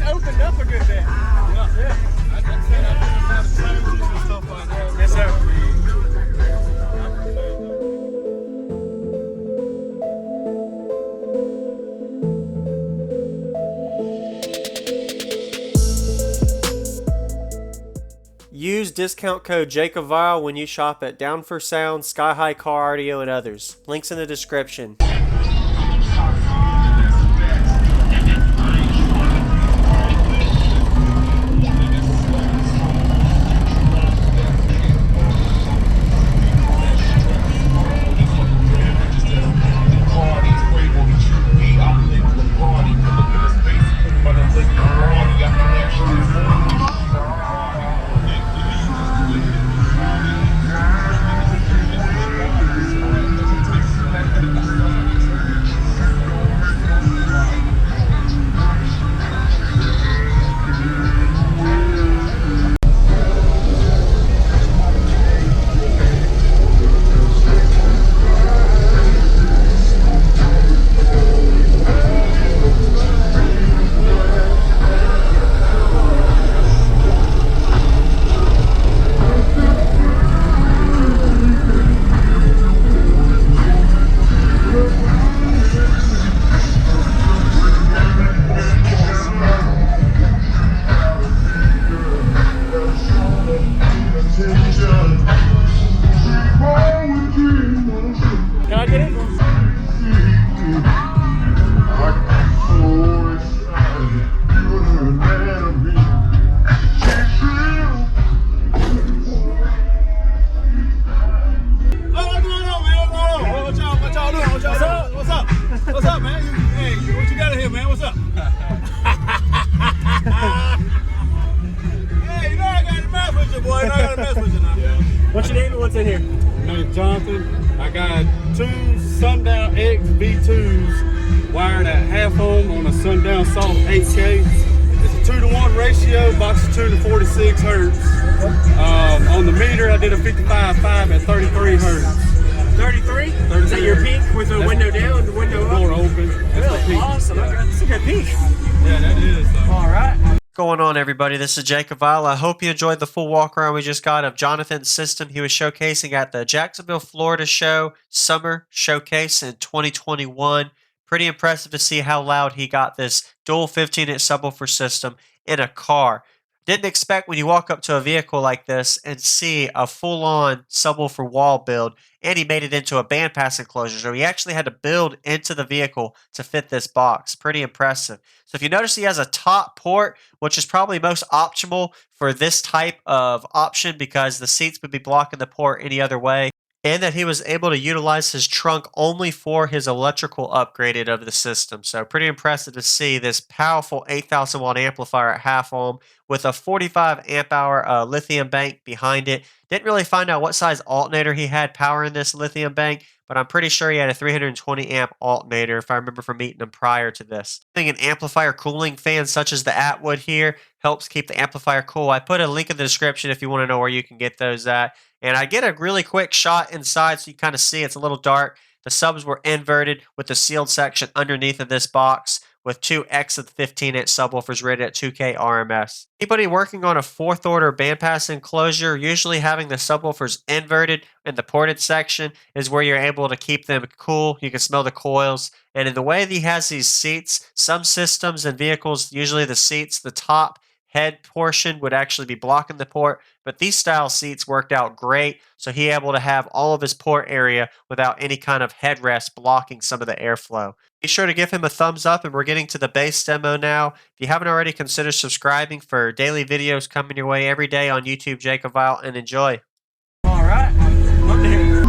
opened up a good bit. Yeah. I said I did a lot of changes and stuff like that. Yes, sir. Use discount code JacobViral when you shop at Down for Sound, SkyHigh Car Audio, and others. Links in the description. What's your name and what's in here? My name's Johnathon. I got two Sundown X V2s wired at half ohm on a Sundown Salt 8K. It's a 2-to-1 ratio, boxes 2 to 46 hertz. On the meter, I did a 55.5 at 33 hertz. 33? Is that your peak with the window down, the window up? Door open. That's really awesome. Yeah. That's a good peak. Yeah, that is. All right. What's going on, everybody? This is JacobViral. I hope you enjoyed the full walk around we just got of Johnathon's system he was showcasing at the Jacksonville, Florida show summer showcase in 2021. Pretty impressive to see how loud he got this dual 15-inch subwoofer system in a car. Didn't expect when you walk up to a vehicle like this and see a full-on subwoofer wall build, and he made it into a bandpass enclosure. So he actually had to build into the vehicle to fit this box. Pretty impressive. So if you notice, he has a top port, which is probably most optimal for this type of option because the seats would be blocking the port any other way. And that he was able to utilize his trunk only for his electrical upgraded of the system. So pretty impressive to see this powerful 8,000 watt amplifier at half ohm with a 45 amp hour lithium bank behind it. Didn't really find out what size alternator he had powering this lithium bank, but I'm pretty sure he had a 320 amp alternator if I remember from meeting him prior to this. An amplifier cooling fan such as the Atwood here helps keep the amplifier cool. I put a link in the description if you want to know where you can get those at. And I get a really quick shot inside so you kind of see it's a little dark. The subs were inverted with the sealed section underneath of this box with two X of 15-inch subwoofers rated at 2K RMS. Anybody working on a 4th order bandpass enclosure, usually having the subwoofers inverted in the ported section is where you're able to keep them cool. You can smell the coils. And in the way that he has these seats, some systems and vehicles, usually the seats, the top head portion would actually be blocking the port, but these style seats worked out great, so he able to have all of his port area without any kind of headrest blocking some of the airflow. Be sure to give him a thumbs up, and we're getting to the base demo now. If you haven't already, consider subscribing for daily videos coming your way every day on YouTube, JacobViral, and enjoy. All right. Love to hear it.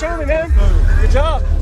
show me, man. Good job.